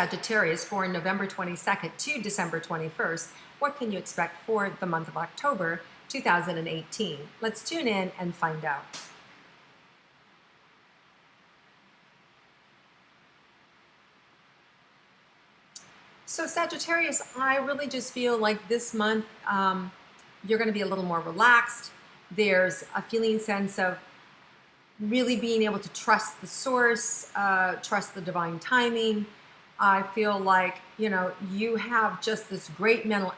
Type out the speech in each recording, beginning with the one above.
Sagittarius, born November 22nd to December 21st, what can you expect for the month of October 2018? Let's tune in and find out. So Sagittarius, I really just feel like this month you're going to be a little more relaxed. There's a feeling sense of really being able to trust the source, trust the divine timing. I feel like, you have just this great mental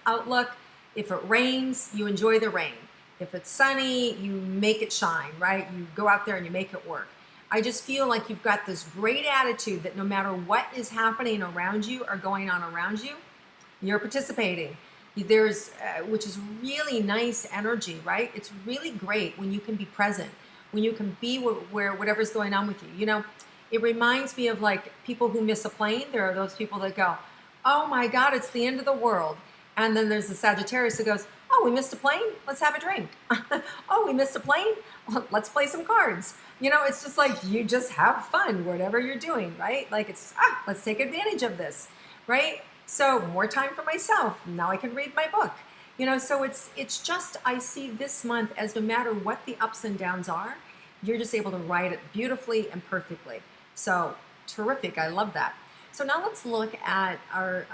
outlook. If it rains, you enjoy the rain. If it's sunny, you make it shine, right? You go out there and you make it work. I just feel like you've got this great attitude that no matter what is happening around you or going on around you, you're participating. There's, which is really nice energy, right? It's really great when you can be present, when you can be where whatever's going on with you. It reminds me of like people who miss a plane. There are those people that go, oh my God, it's the end of the world. And then there's the Sagittarius who goes, oh, we missed a plane? Let's have a drink. Oh, we missed a plane? Let's play some cards. It's just like you just have fun, whatever you're doing, right? Like it's, let's take advantage of this, right? So more time for myself. Now I can read my book. So it's just, I see this month as no matter what the ups and downs are, you're just able to ride it beautifully and perfectly. So terrific. I love that. So now let's look at our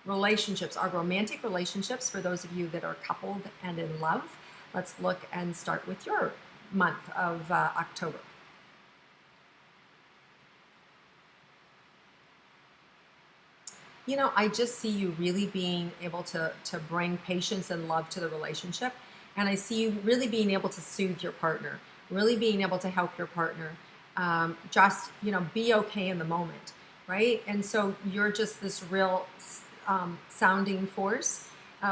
relationships, our romantic relationships for those of you that are coupled and in love. Let's look and start with your month of October. I just see you really being able to bring patience and love to the relationship. And I see you really being able to soothe your partner, really being able to help your partner, just, be okay in the moment, right? And so you're just this real sounding force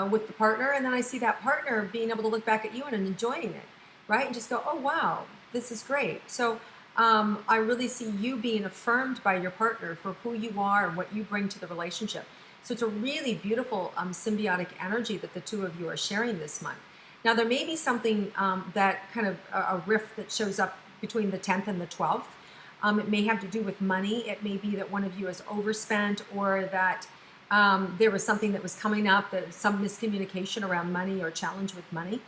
with the partner. And then I see that partner being able to look back at you and enjoying it, right? And just go, oh, wow, this is great. So I really see you being affirmed by your partner for who you are and what you bring to the relationship. So it's a really beautiful symbiotic energy that the two of you are sharing this month. Now, there may be something that kind of a rift that shows up between the 10th and the 12th. It may have to do with money. It may be that one of you is overspent, or that there was something that was coming up, that some miscommunication around money or challenge with money.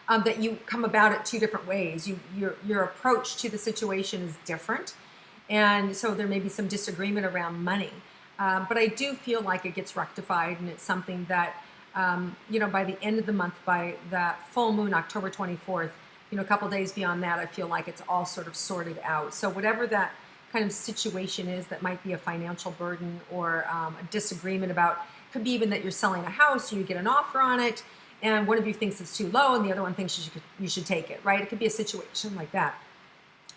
That you come about it two different ways. Your approach to the situation is different. And so there may be some disagreement around money. But I do feel like it gets rectified, and it's something that, by the end of the month, by that full moon, October 24th, a couple days beyond that, I feel like it's all sort of sorted out. So whatever that kind of situation is that might be a financial burden or a disagreement about, could be even that you're selling a house, you get an offer on it, and one of you thinks it's too low and the other one thinks you should take it, right? It could be a situation like that.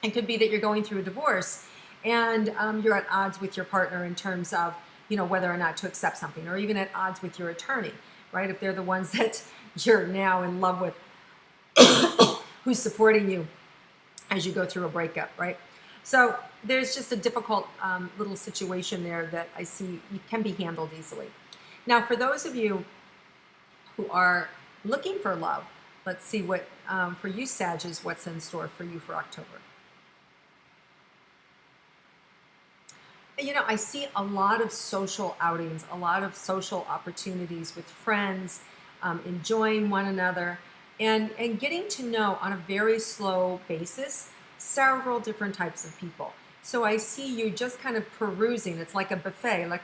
It could be that you're going through a divorce and you're at odds with your partner in terms of, whether or not to accept something, or even at odds with your attorney, right? If they're the ones that you're now in love with, who's supporting you as you go through a breakup, right? So there's just a difficult little situation there that I see can be handled easily. Now, for those of you who are looking for love, let's see what, for you Sagittarius, what's in store for you for October. I see a lot of social outings, a lot of social opportunities with friends, enjoying one another, and getting to know on a very slow basis several different types of people. So I see you just kind of perusing. It's like a buffet, like,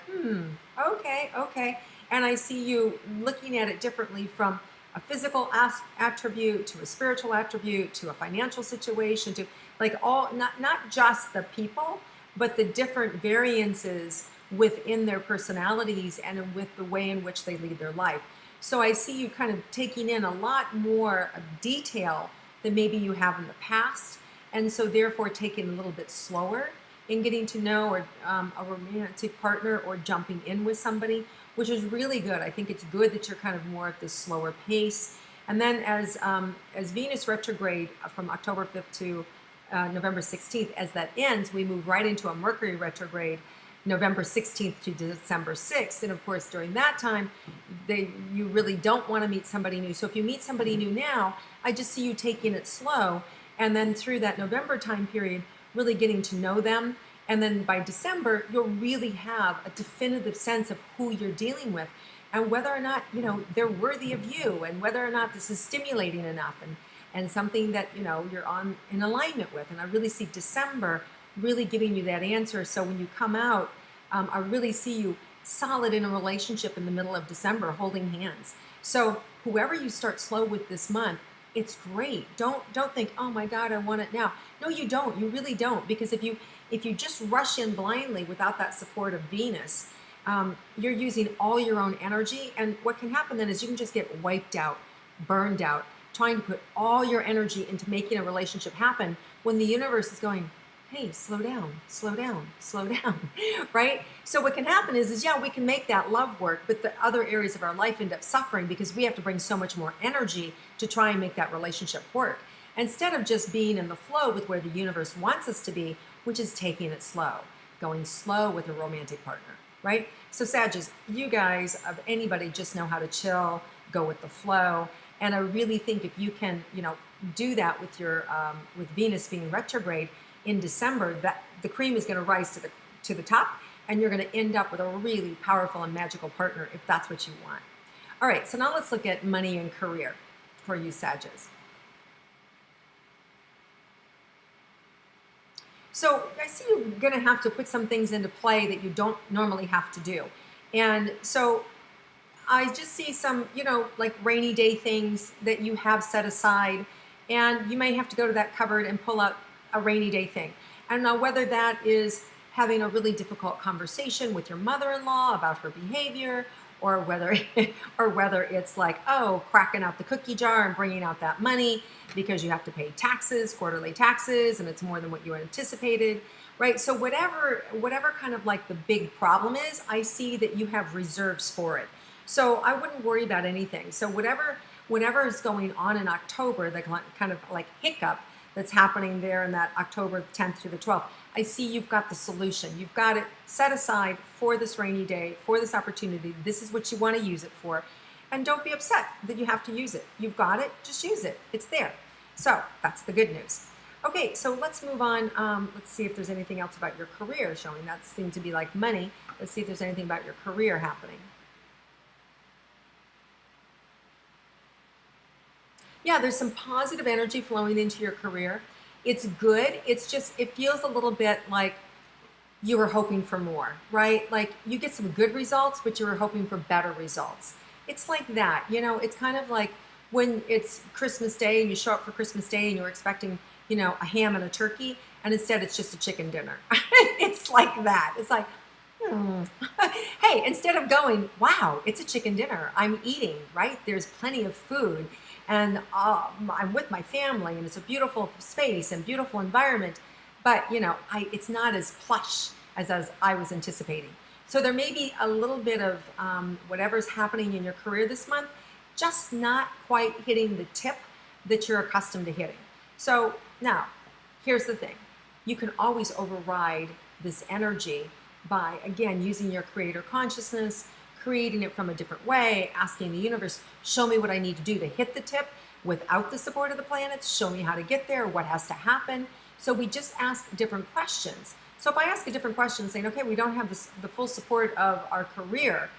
okay. And I see you looking at it differently, from a physical attribute to a spiritual attribute to a financial situation, to like all, not just the people, but the different variances within their personalities and with the way in which they lead their life. So I see you kind of taking in a lot more of detail than maybe you have in the past. And so therefore taking a little bit slower in getting to know a romantic partner or jumping in with somebody, which is really good. I think it's good that you're kind of more at this slower pace. And then as Venus retrograde from October 5th to November 16th, as that ends, we move right into a Mercury retrograde November 16th to December 6th. And of course, during that time, you really don't want to meet somebody new. So if you meet somebody new now, I just see you taking it slow. And then through that November time period, really getting to know them And then by December, you'll really have a definitive sense of who you're dealing with and whether or not, they're worthy of you, and whether or not this is stimulating enough, and something that, you're on in alignment with. And I really see December really giving you that answer. So when you come out, I really see you solid in a relationship in the middle of December, holding hands. So whoever you start slow with this month, it's great. Don't think, oh my God, I want it now. No, you don't. You really don't. Because if you just rush in blindly without that support of Venus, you're using all your own energy. And what can happen then is you can just get wiped out, burned out, trying to put all your energy into making a relationship happen when the universe is going, hey, slow down, slow down, slow down, right? So what can happen is yeah, we can make that love work, but the other areas of our life end up suffering because we have to bring so much more energy to try and make that relationship work. Instead of just being in the flow with where the universe wants us to be, which is taking it slow, going slow with a romantic partner, right? So Sagittarius, you guys, of anybody, just know how to chill, go with the flow. And I really think if you can, do that with your, with Venus being retrograde, in December, that the cream is going to rise to the top, and you're going to end up with a really powerful and magical partner if that's what you want. All right, so now let's look at money and career for you Sagittarius. So I see you're going to have to put some things into play that you don't normally have to do. And so I just see some, like rainy day things that you have set aside, and you may have to go to that cupboard and pull out a rainy day thing. I don't know whether that is having a really difficult conversation with your mother-in-law about her behavior, or whether it's like, oh, cracking out the cookie jar and bringing out that money because you have to pay taxes, quarterly taxes, and it's more than what you anticipated, right? So whatever kind of like the big problem is, I see that you have reserves for it. So I wouldn't worry about anything. So whatever is going on in October, the kind of like hiccup that's happening there in that October 10th through the 12th, I see you've got the solution. You've got it set aside for this rainy day, for this opportunity. This is what you want to use it for. And don't be upset that you have to use it. You've got it, just use it. It's there. So that's the good news. Okay, so let's move on. Let's see if there's anything else about your career showing. That seemed to be like money. Let's see if there's anything about your career happening. Yeah, there's some positive energy flowing into your career. It's good. It's just, it feels a little bit like you were hoping for more, right? Like you get some good results, but you were hoping for better results. It's like that, it's kind of like when it's Christmas Day and you show up for Christmas Day and you're expecting, a ham and a turkey, and instead it's just a chicken dinner. It's like that. It's like, hey, instead of going, wow, it's a chicken dinner, I'm eating, right? There's plenty of food. And I'm with my family, and it's a beautiful space and beautiful environment, but it's not as plush as I was anticipating. So there may be a little bit of whatever's happening in your career this month, just not quite hitting the tip that you're accustomed to hitting. So now, here's the thing. You can always override this energy by, again, using your creator consciousness, creating it from a different way, asking the universe, show me what I need to do to hit the tip without the support of the planets, show me how to get there, what has to happen. So we just ask different questions. So if I ask a different question saying, okay, we don't have the full support of our career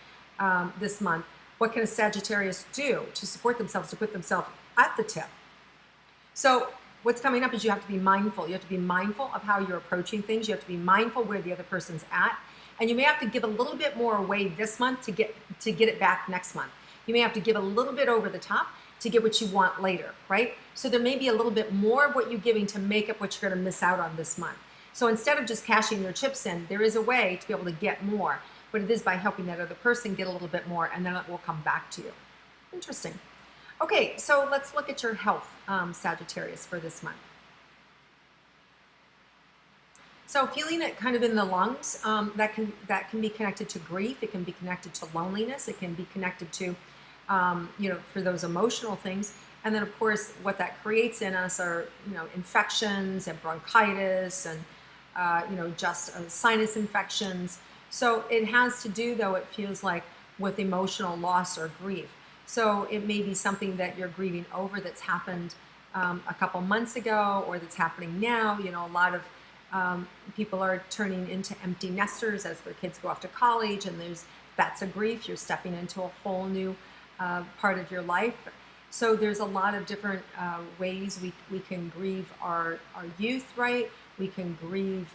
this month, what can a Sagittarius do to support themselves, to put themselves at the tip? So what's coming up is you have to be mindful. You have to be mindful of how you're approaching things. You have to be mindful where the other person's at. And you may have to give a little bit more away this month to get it back next month. You may have to give a little bit over the top to get what you want later, right? So there may be a little bit more of what you're giving to make up what you're going to miss out on this month. So instead of just cashing your chips in, there is a way to be able to get more, but it is by helping that other person get a little bit more, and then it will come back to you. Interesting. Okay, so let's look at your health, Sagittarius, for this month. So feeling it kind of in the lungs, that can be connected to grief. It can be connected to loneliness. It can be connected to, for those emotional things. And then, of course, what that creates in us are, infections and bronchitis and, just sinus infections. So it has to do, though, it feels like, with emotional loss or grief. So it may be something that you're grieving over that's happened a couple months ago, or that's happening now. A lot of People are turning into empty nesters as their kids go off to college, and that's a grief. You're stepping into a whole new part of your life. So there's a lot of different ways we can grieve our youth, right? We can grieve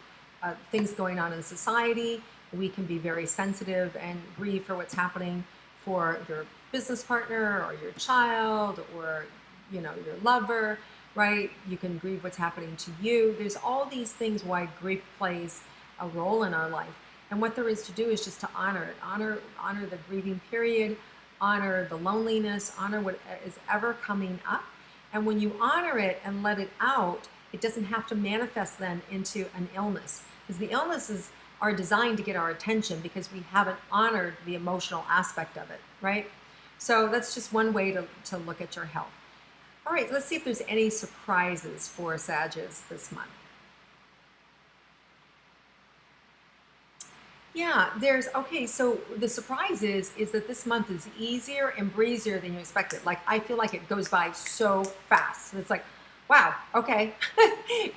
things going on in society. We can be very sensitive and grieve for what's happening for your business partner or your child or your lover, right? You can grieve what's happening to you. There's all these things why grief plays a role in our life. And what there is to do is just to honor it, honor the grieving period, honor the loneliness, honor what is ever coming up. And when you honor it and let it out, it doesn't have to manifest then into an illness, because the illnesses are designed to get our attention because we haven't honored the emotional aspect of it, right? So that's just one way to look at your health. All right, let's see if there's any surprises for Sagittarius this month. Yeah, okay, so the surprise is that this month is easier and breezier than you expected. Like, I feel like it goes by so fast. It's like, wow, okay.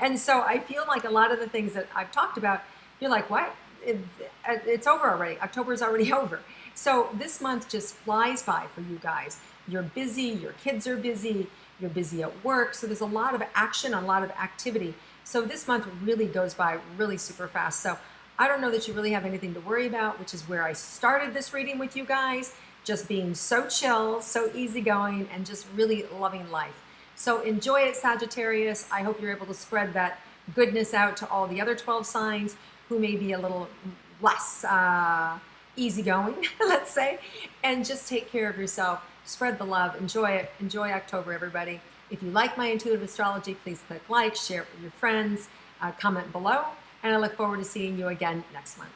And so I feel like a lot of the things that I've talked about, you're like, what? It's over already. October's already over. So this month just flies by for you guys. You're busy, your kids are busy, you're busy at work. So there's a lot of action, a lot of activity. So this month really goes by really super fast. So I don't know that you really have anything to worry about, which is where I started this reading with you guys, just being so chill, so easygoing, and just really loving life. So enjoy it, Sagittarius. I hope you're able to spread that goodness out to all the other 12 signs who may be a little less easygoing, let's say, and just take care of yourself. Spread the love. Enjoy it. Enjoy October, everybody. If you like my intuitive astrology, please click like, share it with your friends, comment below, and I look forward to seeing you again next month.